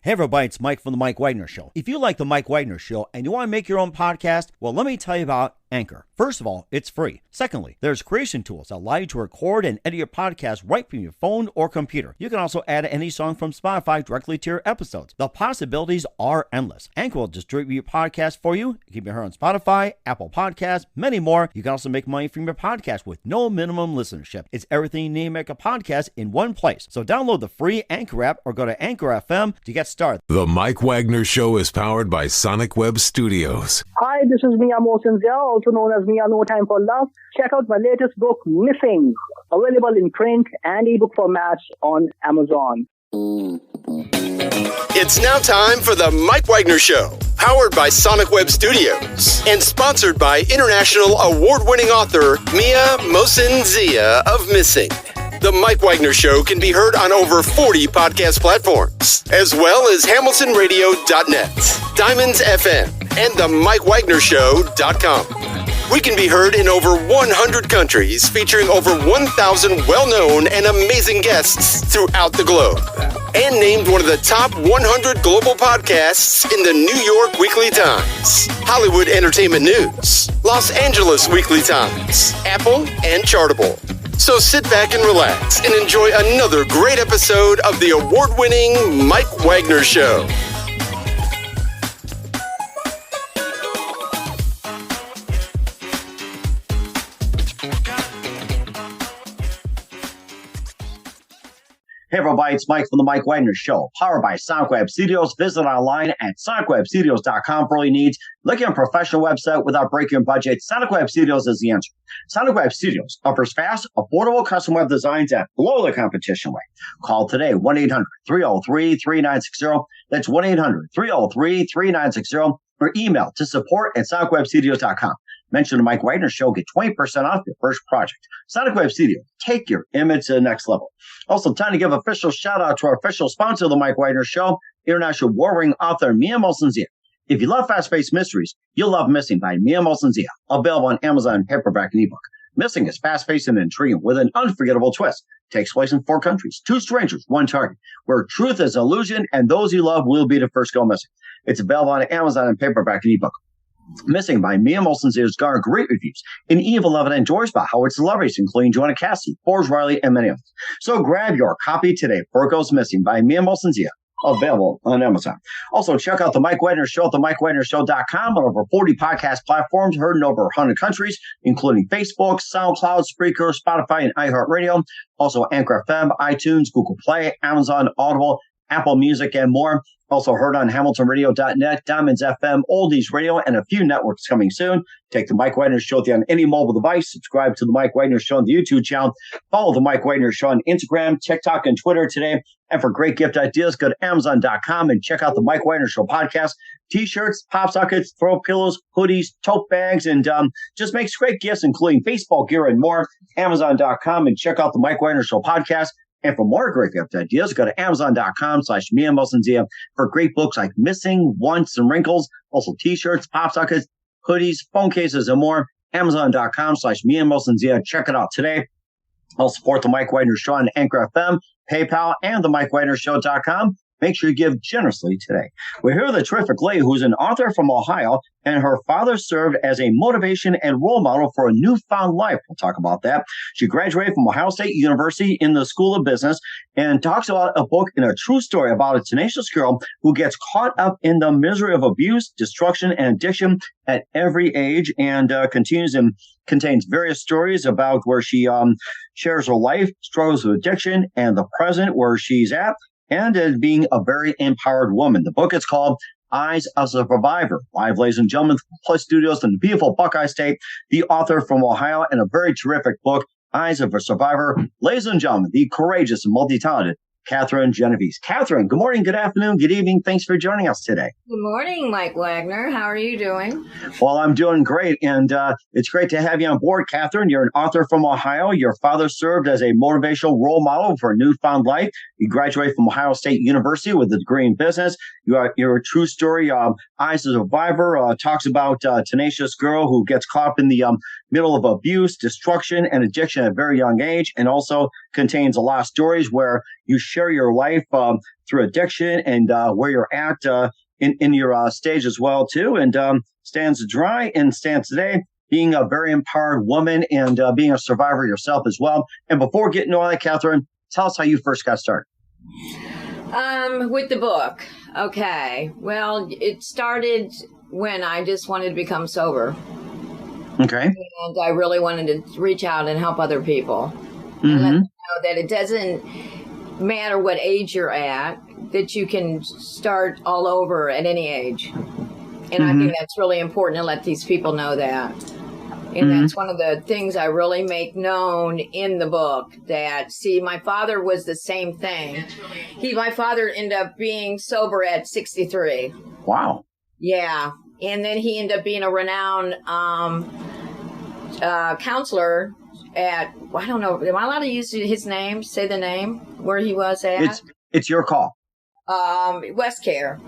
Hey everybody, it's Mike from The Mike Wagner Show. If you like The Mike Wagner Show and you want to make your own podcast, well, let me tell you about Anchor. First of all, it's free. Secondly, there's creation tools that allow you to record and edit your podcast right from your phone or computer. You can also add any song from Spotify directly to your episodes. The possibilities are endless. Anchor will distribute your podcast for you. You can be heard on Spotify, Apple Podcasts, many more. You can also make money from your podcast with no minimum listenership. It's everything you need to make a podcast in one place. So download the free Anchor app or go to Anchor FM to get started. The Mike Wagner Show is powered by Sonic Web Studios. Hi, this is Mia Mosensia, also known as Mia No Time for Love. Check out my latest book, Missing, available in print and ebook formats on Amazon. It's now time for the Mike Wagner Show, powered by Sonic Web Studios and sponsored by international award-winning author Mia Mosensia of Missing. The Mike Wagner Show can be heard on over 40 podcast platforms, as well as HamiltonRadio.net, Diamonds FM, and the MikeWagnerShow.com. We can be heard in over 100 countries, featuring over 1,000 well-known and amazing guests throughout the globe. And named one of the top 100 global podcasts in the New York Weekly Times, Hollywood Entertainment News, Los Angeles Weekly Times, Apple, and Chartable. So sit back and relax and enjoy another great episode of the award-winning Mike Wagner Show. Hey everybody, it's Mike from The Mike Wagner Show, powered by Sonic Web Studios. Visit online at sonicwebstudios.com for all your needs. Looking at a professional website without breaking your budget, Sonic Web Studios is the answer. Sonic Web Studios offers fast, affordable custom web designs that blow the competition away. Call today, 1-800-303-3960. That's 1-800-303-3960. Or email to support@sonicwebstudios.com. Mention the Mike Wagner Show, get 20% off your first project. Sonic Web Studio, take your image to the next level. Also, time to give official shout out to our official sponsor of the Mike Wagner Show, international warring author Mia Mosensia. If you love fast-paced mysteries, you'll love Missing by Mia Mosensia, available on Amazon paperback and ebook. Missing is fast-paced and intriguing with an unforgettable twist. Takes place in 4 countries, 2 strangers, 1 target, where truth is illusion and those you love will be the first to go missing. It's available on Amazon and paperback and ebook. Missing by Mia Mosensia has garnered great reviews and even loved and endorsed by Howard celebrities, including Joanna Cassidy, Forbes Riley, and many others. So grab your copy today before it goes missing by Mia Mosensia, available on Amazon. Also, check out the Mike Wagner Show at themikewagnershow.com on over 40 podcast platforms, heard in over 100 countries, including Facebook, SoundCloud, Spreaker, Spotify, and iHeartRadio. Also, Anchor FM, iTunes, Google Play, Amazon, Audible, Apple Music, and more. Also heard on HamiltonRadio.net, Diamonds FM, Oldies Radio, and a few networks coming soon. Take the Mike Wagner Show on any mobile device. Subscribe to the Mike Wagner Show on the YouTube channel. Follow the Mike Wagner Show on Instagram, TikTok, and Twitter today. And for great gift ideas, go to Amazon.com and check out the Mike Wagner Show podcast. T-shirts, pop sockets, throw pillows, hoodies, tote bags, and just makes great gifts, including baseball gear and more. Amazon.com and check out the Mike Wagner Show podcast. And for more great gift ideas, go to Amazon.com/Mia Mosensia for great books like Missing, Wants, and Wrinkles. Also T-shirts, pop sockets, hoodies, phone cases, and more. Amazon.com/Mia Mosensia. Check it out today. I'll support the Mike Wagner Show on Anchor FM, PayPal, and the MikeWagnerShow.com. Make sure you give generously today. We're here with a terrific lady who's an author from Ohio, and her father served as a motivation and role model for a newfound life. We'll talk about that. She graduated from Ohio State University in the School of Business and talks about a book and a true story about a tenacious girl who gets caught up in the misery of abuse, destruction, and addiction at every age, and continues and contains various stories about where she shares her life, struggles with addiction, and the present where she's at, and as being a very empowered woman. The book is called Eyes of a Survivor. Live, ladies and gentlemen, from Plus Studios in the beautiful Buckeye State, the author from Ohio, and a very terrific book, Eyes of a Survivor. Ladies and gentlemen, the courageous and multi-talented Kathryn Genovese. Kathryn, good morning, good afternoon, good evening. Thanks for joining us today. Good morning, Mike Wagner. How are you doing? Well, I'm doing great, and it's great to have you on board, Kathryn. You're an author from Ohio. Your father served as a motivational role model for a newfound life. You graduated from Ohio State University with a degree in business. You're a true story. Eyes of a Survivor talks about a tenacious girl who gets caught up in the middle of abuse, destruction, and addiction at a very young age, and also contains a lot of stories where you share your life through addiction and where you're at in your stage as well, too. And stands dry and stands today, being a very empowered woman and being a survivor yourself as well. And before getting to all that, Kathryn, tell us how you first got started. With the book. Okay. Well, it started when I just wanted to become sober. Okay. And I really wanted to reach out and help other people. And let them know that it doesn't matter what age you're at, that you can start all over at any age. And I think that's really important to let these people know that. And that's one of the things I really make known in the book, that, see, my father was the same thing. My father ended up being sober at 63. Wow. Yeah. And then he ended up being a renowned counselor at, I don't know, am I allowed to use his name, say the name, where he was at? It's your call. West Care.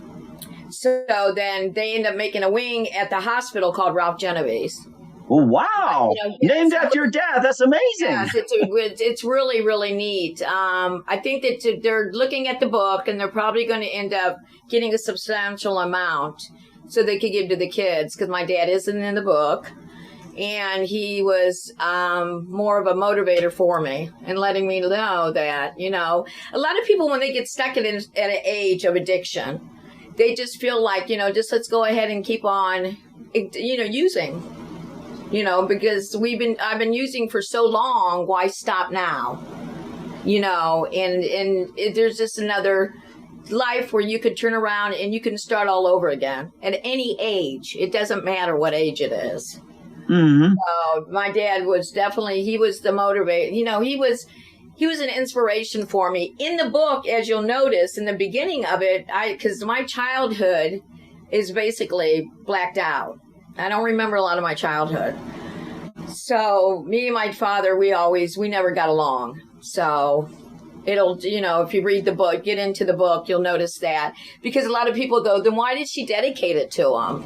So then they end up making a wing at the hospital called Ralph Genovese. Well, wow. Named after your dad. That's amazing. Yes, it's really, really neat. I think that they're looking at the book and they're probably going to end up getting a substantial amount so they could give to the kids, because my dad isn't in the book. And he was more of a motivator for me and letting me know that, a lot of people, when they get stuck at an age of addiction, they just feel like, just let's go ahead and keep on, using, because I've been using for so long. Why stop now? There's just another life where you could turn around and you can start all over again at any age. It doesn't matter what age it is. My dad was definitely, he was the motivator. He was an inspiration for me. In the book, as you'll notice, in the beginning of it, because my childhood is basically blacked out. I don't remember a lot of my childhood. So me and my father, we never got along. So it'll, if you read the book, get into the book, you'll notice that. Because a lot of people go, then why did she dedicate it to him?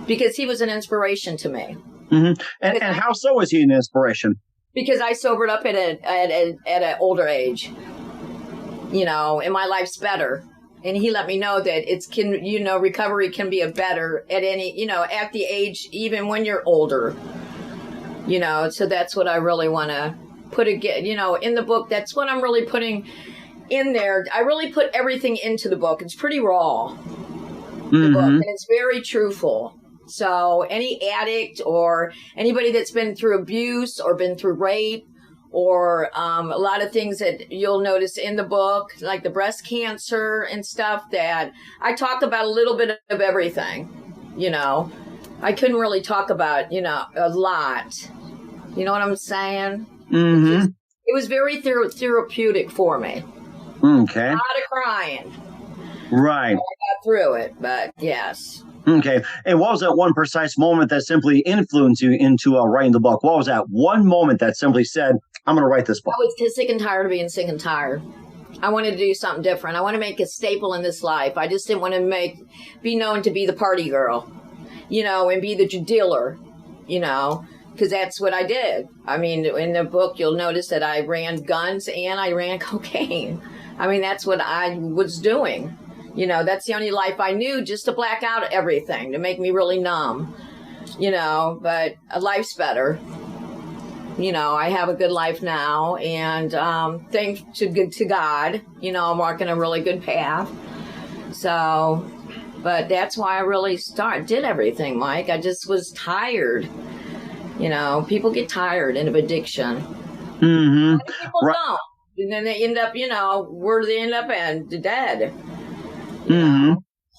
Because he was an inspiration to me. And how so is he an inspiration? Because I sobered up at an older age, and my life's better. And he let me know that recovery can be better at any, at the age, even when you're older, so that's what I really want to put again, in the book. That's what I'm really putting in there. I really put everything into the book. It's pretty raw, the book, and it's very truthful. So any addict or anybody that's been through abuse or been through rape or a lot of things that you'll notice in the book, like the breast cancer and stuff, that I talk about a little bit of everything, I couldn't really talk about, a lot. You know what I'm saying? It was very therapeutic for me. Okay. A lot of crying. Right. I got through it, but yes. Okay. And what was that one precise moment that simply influenced you into writing the book? What was that one moment that simply said, I'm going to write this book? I was sick and tired of being sick and tired. I wanted to do something different. I want to make a staple in this life. I just didn't want to be known to be the party girl, and be the dealer, because that's what I did. I mean, in the book, you'll notice that I ran guns and I ran cocaine. I mean, that's what I was doing. That's the only life I knew, just to black out everything, to make me really numb, but life's better. I have a good life now, and thanks to God, I'm walking a really good path. So, but that's why I really did everything, Mike. I just was tired. People get tired of addiction. People don't. And then they end up, where they end up and dead.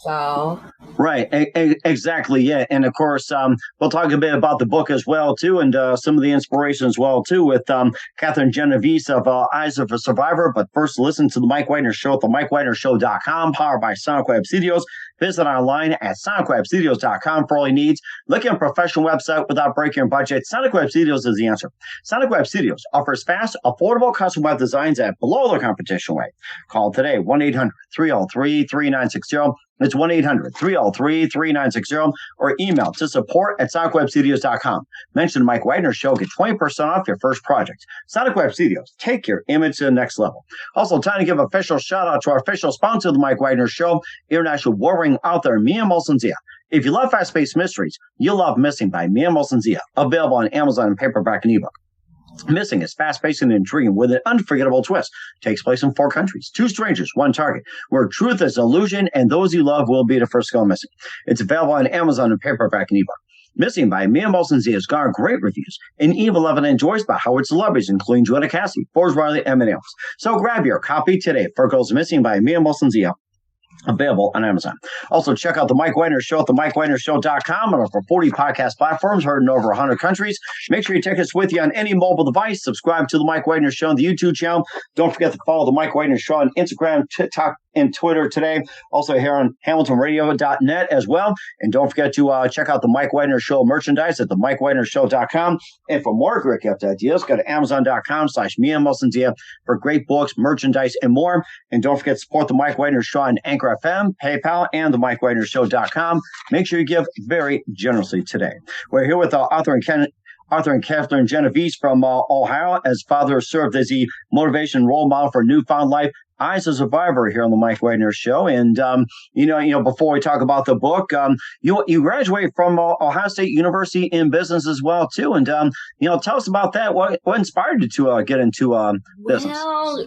So Right. Exactly. Yeah. And of course, we'll talk a bit about the book as well, too, and some of the inspiration as well, too, with Kathryn Genovese of Eyes of a Survivor. But first, listen to the Mike Wagner Show at the MikeWagnerShow.com, powered by Sonic Web Studios. Visit online at SonicWebStudios.com for all your needs. Looking at a professional website without breaking your budget? Sonic Web Studios is the answer. Sonic Web Studios offers fast, affordable custom web designs at below the competition rate. Call today, 1-800-303-3960. It's 1-800-303-3960, or email to support@sonicwebstudios.com. Mention the Mike Wagner Show. Get 20% off your first project. Sonic Web Studios. Take your image to the next level. Also, time to give official shout out to our official sponsor of the Mike Wagner Show, international warring author Mia Molson-Zia. If you love fast-paced mysteries, you'll love Missing by Mia Molson-Zia. Available on Amazon in paperback and ebook. Missing is fast-paced and intriguing with an unforgettable twist. Takes place in 4 countries, 2 strangers, 1 target, where truth is illusion and those you love will be the first to go missing. It's available on Amazon in paperback and ebook. Missing by Mia Molson-Zia has garnered great reviews and even loved and enjoyed by Howard celebrities, including Joanna Cassidy, Forbes Riley, and many others. So grab your copy today for Goes Missing by Mia Molson-Zia. Available on Amazon. Also, check out the Mike Wagner Show at themikewagnershow.com and over 40 podcast platforms heard in over 100 countries. Make sure you take us with you on any mobile device. Subscribe to the Mike Wagner Show on the YouTube channel. Don't forget to follow the Mike Wagner Show on Instagram, TikTok, and Twitter today. Also here on HamiltonRadio.net as well. And don't forget to check out the Mike Wagner Show merchandise at themikewagnershow.com. And for more great gift ideas, go to Amazon.com/Mia Molson-Zia for great books, merchandise, and more. And don't forget to support the Mike Wagner Show on Anchor FM, PayPal, and the MikeWagnerShow.com. Make sure you give very generously today. We're here with Arthur and Kathryn Genovese from Ohio. As father served as the motivation role model for Newfound Life, Eyes of a Survivor here on the Mike Wagner Show. And, before we talk about the book, you graduated from Ohio State University in business as well, too. And, tell us about that. What inspired you to get into business? Well,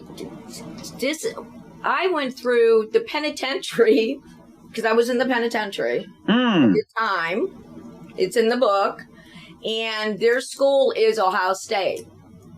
I went through the penitentiary because I was in the penitentiary at the time. It's in the book. And their school is Ohio State.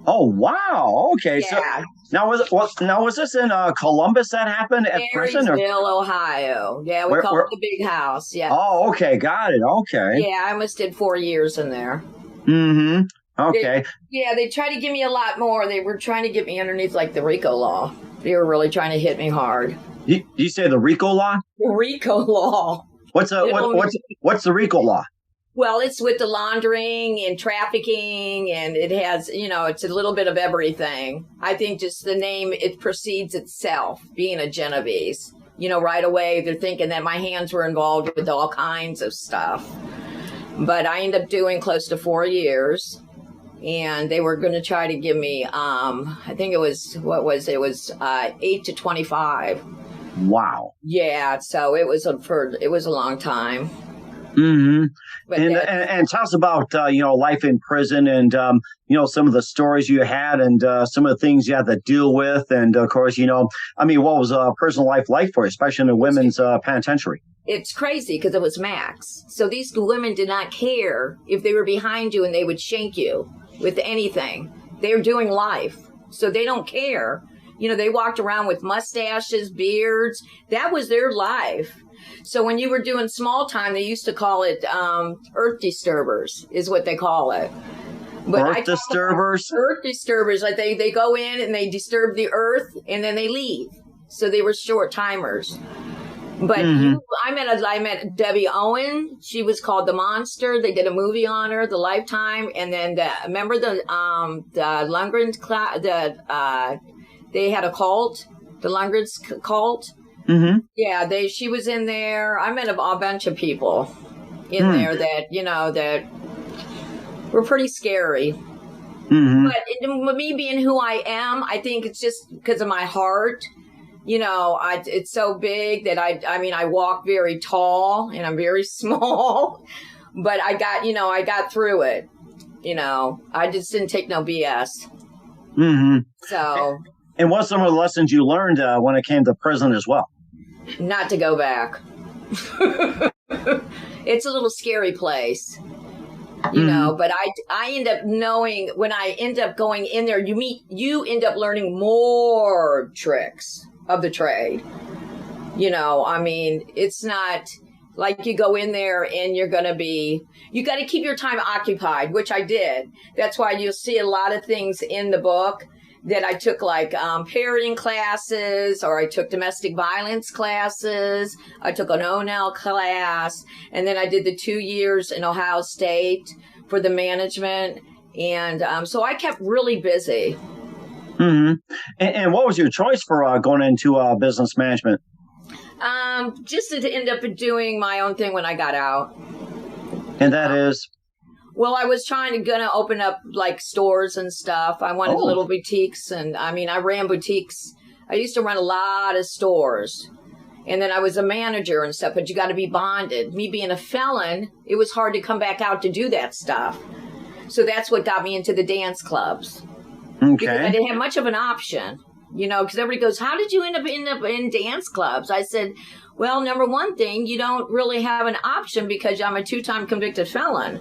Oh, wow. Okay. Yeah. So was this in Columbus that happened at prison? Marysville, Ohio. Yeah, we call it the big house. Yeah. Oh, okay. Got it. Okay. Yeah, I almost did 4 years in there. Mm-hmm. Okay. They tried to give me a lot more. They were trying to get me underneath like the RICO law. They were really trying to hit me hard. You say the RICO law? The RICO law. What's the RICO law? Well, it's with the laundering and trafficking, and it has, it's a little bit of everything. I think just the name, it precedes itself, being a Genovese. Right away, they're thinking that my hands were involved with all kinds of stuff. But I ended up doing close to 4 years, and they were going to try to give me, I think it was 8 to 25. Wow. Yeah, so it was a long time. Mm-hmm. And tell us about life in prison and some of the stories you had and some of the things you had to deal with, and of course what was prison life like for you, especially in a women's penitentiary? It's crazy because it was max. So these women did not care if they were behind you and they would shank you with anything. They're doing life, so they don't care. They walked around with mustaches, beards. That was their life. So when you were doing small time, they used to call it earth disturbers, is what they call it. But earth disturbers? Earth disturbers. Like they go in and they disturb the earth and then they leave. So they were short timers. But I met Debbie Owen. She was called The Monster. They did a movie on her, The Lifetime. And then remember the Lundgren's they had a cult, the Lundgren's cult. Mm-hmm. Yeah, she was in there. I met a bunch of people in there that that were pretty scary. Mm-hmm. But me being who I am, I think it's just because of my heart. It's so big that I walk very tall and I'm very small, but I got through it. I just didn't take no BS. Mm-hmm. So. And what's some of the lessons you learned when it came to prison as well? Not to go back. It's a little scary place, but I end up knowing when I end up going in there, you end up learning more tricks of the trade. It's not Like you go in there and you got to keep your time occupied, which I did. That's why you'll see a lot of things in the book that I took, like parenting classes, or I took domestic violence classes. I took an ONL class, and then I did the 2 years in Ohio State for the management. And so I kept really busy. Mm-hmm. And what was your choice for going into business management? Just to end up doing my own thing when I got out. And that is? Well, I was gonna open up like stores and stuff. I wanted little boutiques, and I mean, I ran boutiques. I used to run a lot of stores, and then I was a manager and stuff, but you got to be bonded. Me being a felon, it was hard to come back out to do that stuff. So that's what got me into the dance clubs. Okay. Because I didn't have much of an option, because everybody goes, how did you end up in dance clubs? I said, well, number one thing, you don't really have an option because I'm a 2-time convicted felon.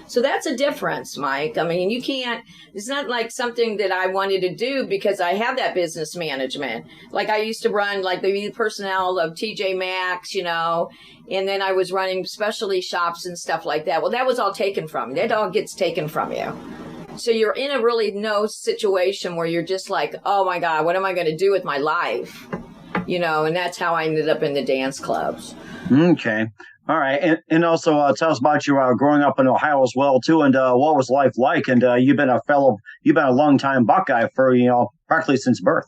So that's a difference, Mike. I mean, it's not like something that I wanted to do because I have that business management. Like I used to run like the personnel of TJ Maxx, and then I was running specialty shops and stuff like that. Well, that was all taken from you. That all gets taken from you. So you're in a really no situation where you're just like, oh my God, what am I going to do with my life? And that's how I ended up in the dance clubs. Okay. All right. And also tell us about your growing up in Ohio as well, too. And what was life like? And you've been a longtime Buckeye for, practically since birth.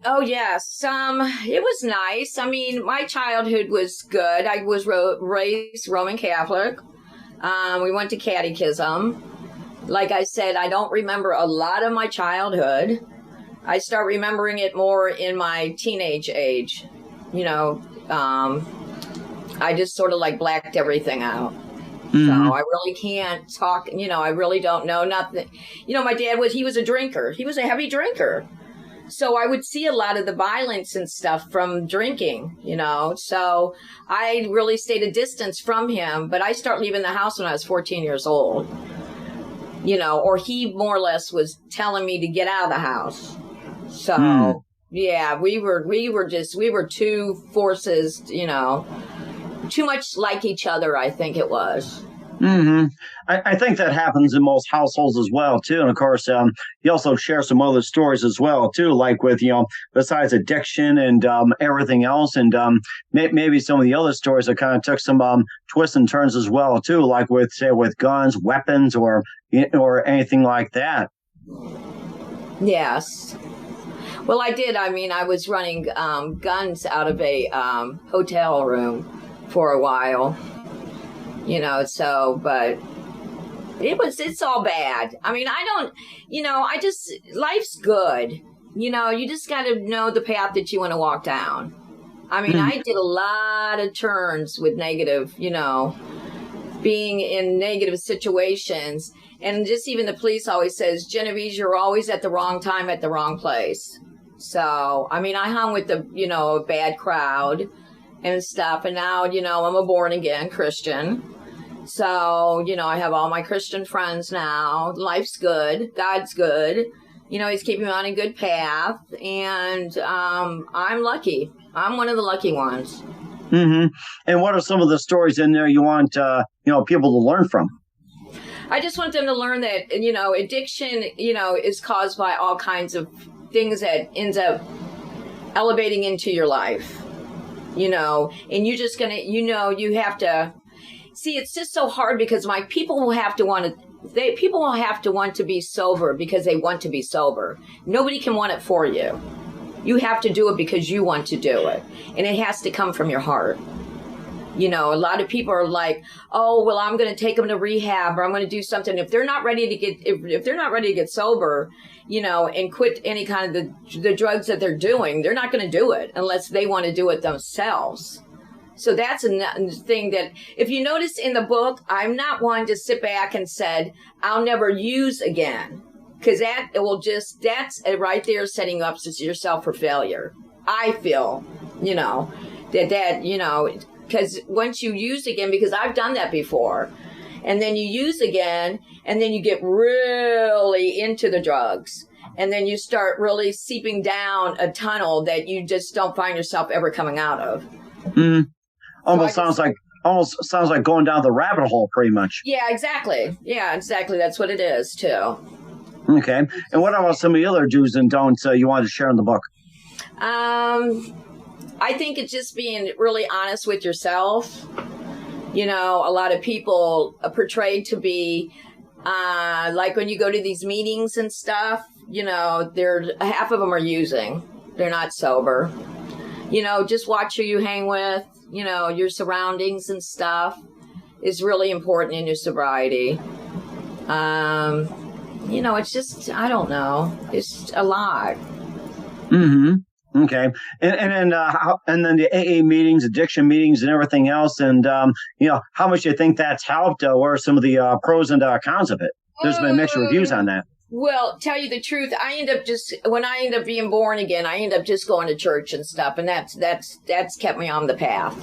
Oh, yes. It was nice. I mean, my childhood was good. I was raised Roman Catholic. We went to catechism. Like I said, I don't remember a lot of my childhood. I start remembering it more in my teenage age. I just sort of like blacked everything out. Mm-hmm. So I really can't talk, I really don't know nothing. My dad he was a drinker. He was a heavy drinker. So I would see a lot of the violence and stuff from drinking, So I really stayed a distance from him, but I started leaving the house when I was 14 years old, or he more or less was telling me to get out of the house. So, yeah, we were two forces, too much like each other, I think it was. Mm-hmm. I think that happens in most households as well, too. And of course, you also share some other stories as well, too, like with, besides addiction and everything else. And maybe some of the other stories that kind of took some twists and turns as well, too, like with guns, weapons, or anything like that. Yes. Well, I did. I mean, I was running guns out of a hotel room for a while, but it's all bad. I mean, life's good. You just got to know the path that you want to walk down. I mean, I did a lot of turns with negative, being in negative situations. And just even the police always says, Genovese, you're always at the wrong time at the wrong place. So, I mean, I hung with a bad crowd and stuff. And now, I'm a born again Christian. So, I have all my Christian friends now. Life's good. God's good. He's keeping me on a good path. And I'm lucky. I'm one of the lucky ones. Mm-hmm. And what are some of the stories in there you want, people to learn from? I just want them to learn that, addiction, is caused by all kinds of things that ends up elevating into your life, and you're just going to, you have to see, it's just so hard because people will have to want to be sober because they want to be sober. Nobody can want it for you. You have to do it because you want to do it. And it has to come from your heart. A lot of people are like, oh, well, I'm going to take them to rehab, or I'm going to do something. If they're not ready to get sober, and quit any kind of the drugs that they're doing, they're not going to do it unless they want to do it themselves. So that's a thing that, if you notice in the book, I'm not one to sit back and said, I'll never use again. Because that's right there setting up yourself for failure. I feel, because once you use again, because I've done that before, and then you use again, and then you get really into the drugs, and then you start really seeping down a tunnel that you just don't find yourself ever coming out of. Mm. Almost sounds like almost sounds like going down the rabbit hole pretty much. Yeah, exactly. Yeah, exactly. That's what it is, too. Okay. And what about some of the other do's and don'ts you wanted to share in the book? I think it's just being really honest with yourself. You know, a lot of people are portrayed to be like when you go to these meetings and stuff, you know, half of them are using. They're not sober. You know, just watch who you hang with. You know, your surroundings and stuff is really important in your sobriety. You know, it's just, I don't know. It's a lot. Mm-hmm. Okay. And then the AA meetings, addiction meetings, and everything else. And, you know, how much do you think that's helped? What are some of the pros and cons of it? There's been mixed reviews on that. Well, tell you the truth, when I end up being born again, I end up just going to church and stuff. And that's kept me on the path.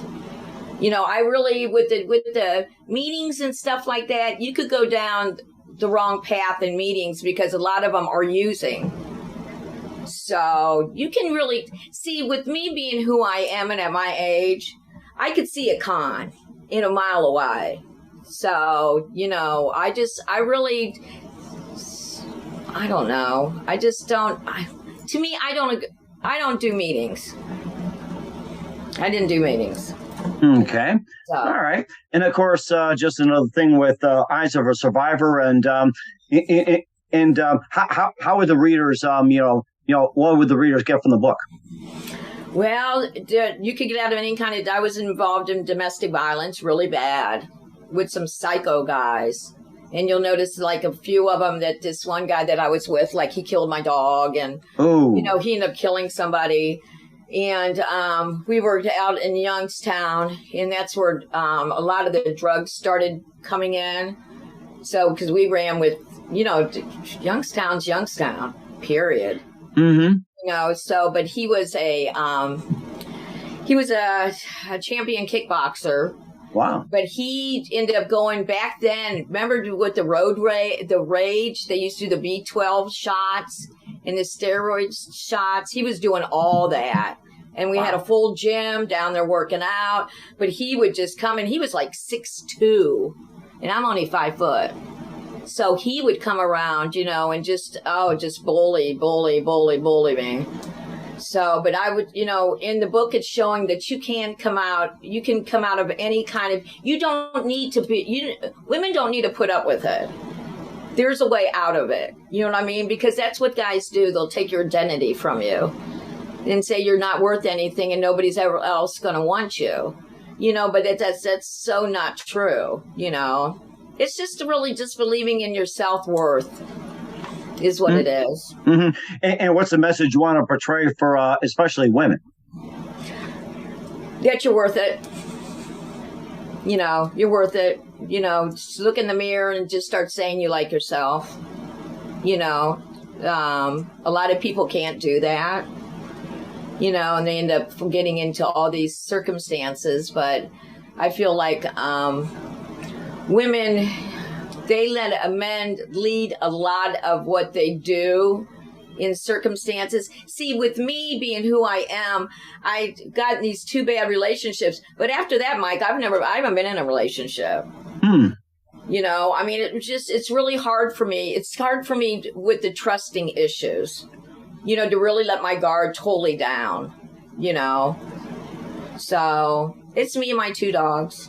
You know, I really, with the meetings and stuff like that, you could go down the wrong path in meetings because a lot of them are using. So you can really see, with me being who I am and at my age, I could see a con in a mile away. So, you know, I don't know. I just don't, to me, I don't do meetings. I didn't do meetings. Okay. So. All right. And of course, just another thing with Eyes of a Survivor and how would the readers, what would the readers get from the book? Well, you could get out of any kind of, I was involved in domestic violence really bad with some psycho guys. And you'll notice like a few of them that this one guy that I was with, like he killed my dog and, you know, he ended up killing somebody. And we were out in Youngstown, and that's where a lot of the drugs started coming in. So, because we ran with, you know, Youngstown's Youngstown, period. Mm-hmm. You know, so, but he was a champion kickboxer. Wow. But he ended up going back then. Remember with the rage, they used to do the B12 shots and the steroid shots. He was doing all that. And we had a full gym down there working out. But he would just come in. He was like 6'2", and I'm only 5 foot. So he would come around, you know, and just bully me. So, but I would, you know, in the book, it's showing that you can come out of any kind of, you don't need to be, women don't need to put up with it. There's a way out of it. You know what I mean? Because that's what guys do. They'll take your identity from you and say you're not worth anything and nobody's ever else going to want you, you know, but that's so not true. You know, it's just really just believing in your self-worth. Is what it is. Mm-hmm. And what's the message you want to portray for especially women? That you're worth it. You know, you're worth it. You know, just look in the mirror and just start saying you like yourself. You know, a lot of people can't do that. You know, and they end up getting into all these circumstances. But I feel like women, they let men lead a lot of what they do in circumstances. See, with me being who I am, I got in these 2 bad relationships. But after that, Mike, I haven't been in a relationship. You know, I mean, it's really hard for me. It's hard for me with the trusting issues, you know, to really let my guard totally down, you know. So it's me and my 2 dogs.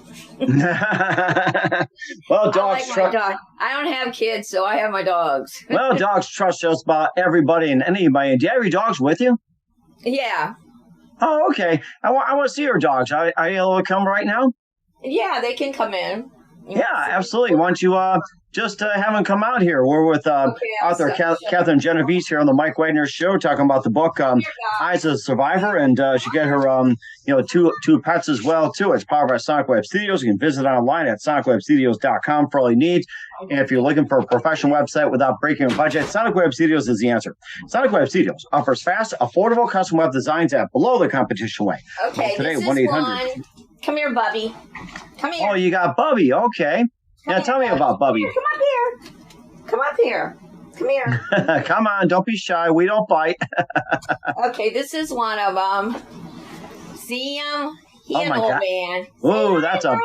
Well, dogs trust. I don't have kids, so I have my dogs. Well, dogs trust just about everybody and anybody. Do you have your dogs with you? Yeah. Oh, okay. I want to see your dogs. Are you able to come right now? Yeah, they can come in. Yeah, absolutely. Why don't you just have them come out here? We're with author Kathryn Genovese here on the Mike Wagner Show, talking about the book Eyes of a Survivor, and she got her two pets as well too. It's powered by Sonic Web Studios. You can visit online at sonicwebstudios.com for all you need. And if you're looking for a professional website without breaking a budget, Sonic Web Studios is the answer. Sonic Web Studios offers fast, affordable custom web designs at below the competition rate. Okay, today, this 1-800. is one. Come here, Bubby. Come here. Oh, you got Bubby. Okay. Now tell me about Bubby. Come up here. Come up here. Come here. Come on, don't be shy. We don't bite. Okay, this is one of them. See him? He an old man. Oh, that's a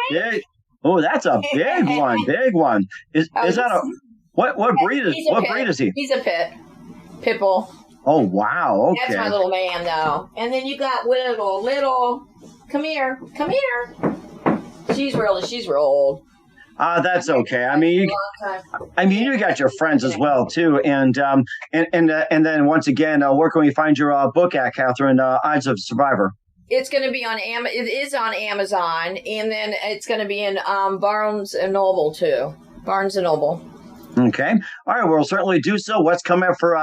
big one. Big one. Is that a what breed is he? He's a pit bull. Oh wow, okay. That's my little man though. And then you got little come here. She's real old. That's okay. I mean, you got your friends as well too, and then once again, where can we find your book at, Kathryn? Eyes of a Survivor. It's going to be on It is on Amazon, and then it's going to be in Barnes and Noble too. Barnes and Noble. Okay. All right. We'll certainly do so. What's coming up for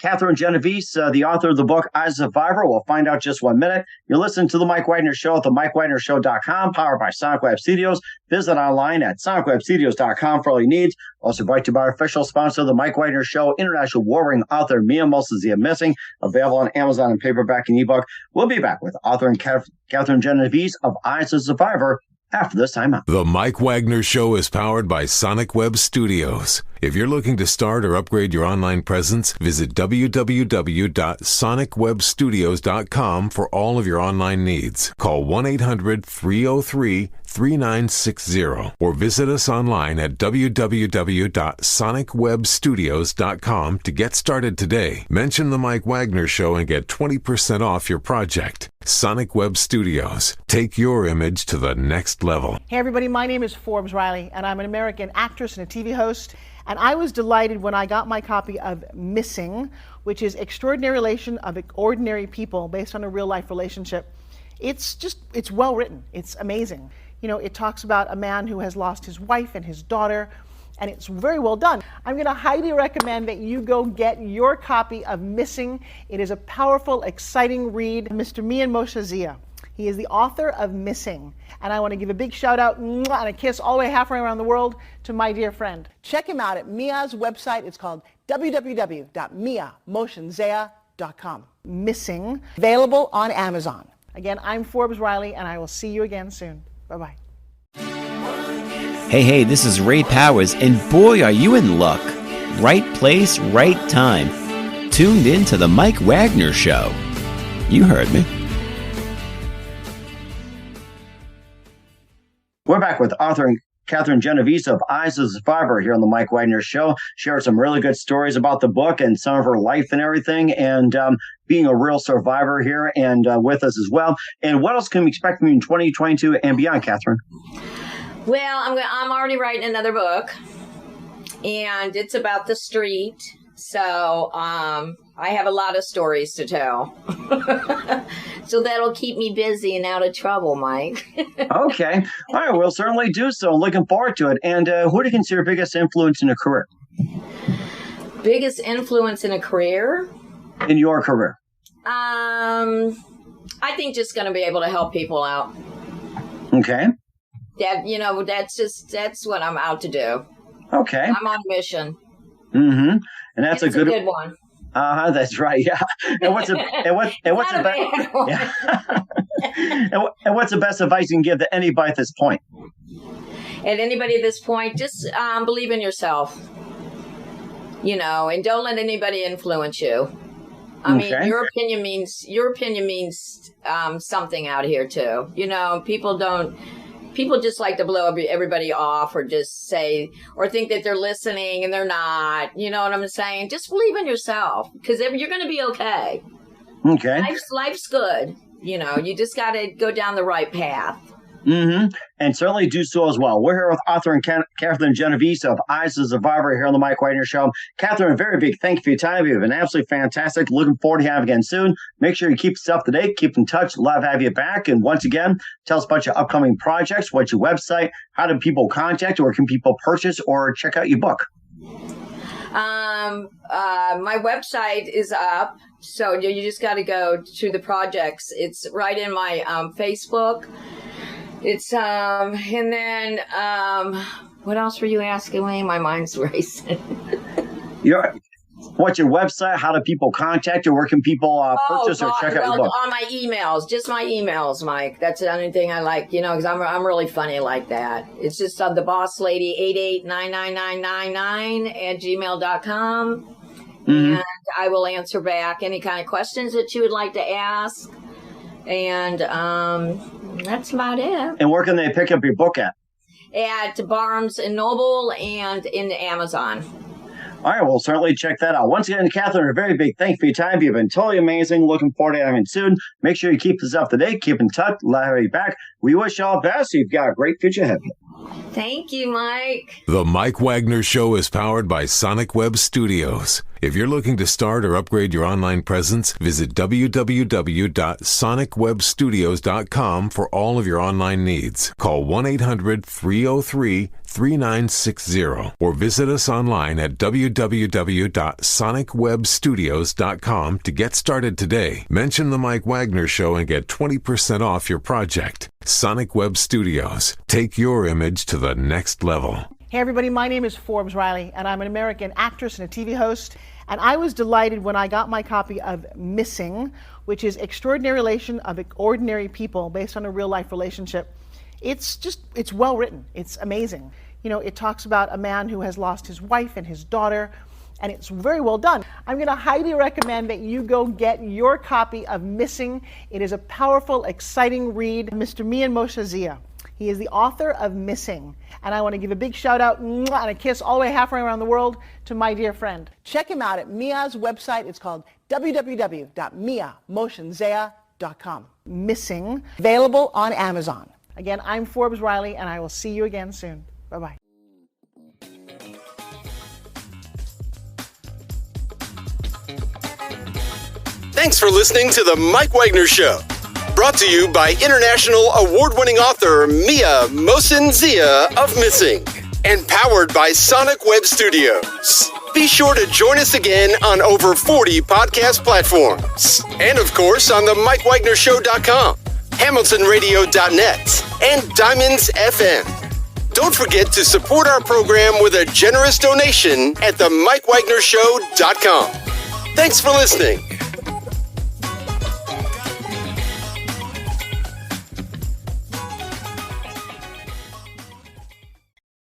Kathryn Genovese, the author of the book Eyes of a Survivor? We'll find out just 1 minute. You're listening to The Mike Wagner Show at themikewagnershow.com, powered by Sonic Web Studios. Visit online at sonicwebstudios.com for all your needs. Also brought to you by our official sponsor, The Mike Wagner Show, international war-winning author Mia Mosin Missing, available on Amazon in paperback and ebook. We'll be back with author and Kathryn Genovese of Eyes of a Survivor after this time out. The Mike Wagner Show is powered by Sonic Web Studios. If you're looking to start or upgrade your online presence, visit www.sonicwebstudios.com for all of your online needs. Call 1-800-303-3960 or visit us online at www.sonicwebstudios.com to get started today. Mention The Mike Wagner Show and get 20% off your project. Sonic Web Studios. Take your image to the next level. Hey everybody, my name is Forbes Riley, and I'm an American actress and a TV host. And I was delighted when I got my copy of Missing, which is Extraordinary Relation of Ordinary People based on a real life relationship. It's well written. It's amazing. You know, it talks about a man who has lost his wife and his daughter, and it's very well done. I'm going to highly recommend that you go get your copy of Missing. It is a powerful, exciting read. Mr. Mian Moshe Zia. He is the author of Missing. And I want to give a big shout out and a kiss all the way halfway around the world to my dear friend. Check him out at Mia's website. It's called www.miamotionzea.com. Missing, available on Amazon. Again, I'm Forbes Riley, and I will see you again soon. Bye-bye. Hey, this is Ray Powers, and boy, are you in luck. Right place, right time. Tuned in to The Mike Wagner Show. You heard me. We're back with author Kathryn Genovese of Eyes of a Survivor here on the Mike Wagner Show. Shared some really good stories about the book and some of her life and everything, and being a real survivor here and with us as well. And what else can we expect from you in 2022 and beyond, Kathryn? Well, I'm already writing another book, and it's about the street. So I have a lot of stories to tell. So that'll keep me busy and out of trouble, Mike. Okay. All right. We'll certainly do so. Looking forward to it. And who do you consider your biggest influence in a career? Biggest influence in a career? In your career? I think just going to be able to help people out. Okay. That's what I'm out to do. Okay. I'm on a mission. Mm-hmm. And that's a good one. That's right. Yeah. And what's the best advice you can give to anybody at this point? At anybody at this point, just believe in yourself. And don't let anybody influence you. I mean, your opinion means something out here too. People just like to blow everybody off or just say, or think that they're listening and they're not. You know what I'm saying? Just believe in yourself, because you're going to be okay. Okay. Life's good. You just got to go down the right path. Mm-hmm. And certainly do so as well. We're here with author and Kathryn Genovese of Eyes of a Survivor here on the Mike Wagner Show. Kathryn, a very big thank you for your time. You've been absolutely fantastic. Looking forward to having you again soon. Make sure you keep yourself up to date. Keep in touch. Love to have you back. And once again, tell us about your upcoming projects. What's your website? How do people contact you? Or can people purchase or check out your book? My website is up. So you just got to go to the projects. It's right in my Facebook. It's, and then, what else were you asking me? My mind's racing. What's your website? How do people contact you? Where can people purchase or check out your book? On my emails, just my emails, Mike. That's the only thing I like, because I'm really funny like that. It's just the boss lady 889999 @gmail.com. Mm-hmm. And I will answer back any kind of questions that you would like to ask. And, That's about it. And where can they pick up your book at? At Barnes & Noble and in Amazon. All right, well, certainly check that out. Once again, Kathryn, a very big thank you for your time. You've been totally amazing. Looking forward to having you soon. Make sure you keep us up to date. Keep in touch. Let her back. We wish you all the best. You've got a great future ahead. Thank you, Mike. The Mike Wagner Show is powered by Sonic Web Studios. If you're looking to start or upgrade your online presence, visit www.sonicwebstudios.com for all of your online needs. Call 1-800-303-3960 or visit us online at www.sonicwebstudios.com to get started today. Mention the Mike Wagner Show and get 20% off your project. Sonic Web Studios. Take your image to the next level. Hey everybody, my name is Forbes Riley, and I'm an American actress and a TV host. And I was delighted when I got my copy of Missing, which is Extraordinary Relation of Ordinary People based on a real life relationship. It's well written. It's amazing. You know, it talks about a man who has lost his wife and his daughter, and it's very well done. I'm going to highly recommend that you go get your copy of Missing. It is a powerful, exciting read. Mr. Mian Moshe Zia. He is the author of Missing. And I want to give a big shout out and a kiss all the way halfway around the world to my dear friend. Check him out at Mia's website. It's called www.miamotionzea.com. Missing, available on Amazon. Again, I'm Forbes Riley, and I will see you again soon. Bye-bye. Thanks for listening to The Mike Wagner Show. Brought to you by international award-winning author Mia Mohsen-Zia of Missing. And powered by Sonic Web Studios. Be sure to join us again on over 40 podcast platforms. And of course on the MikeWagnerShow.com, HamiltonRadio.net, and Diamonds FM. Don't forget to support our program with a generous donation at the MikeWagnerShow.com. Thanks for listening.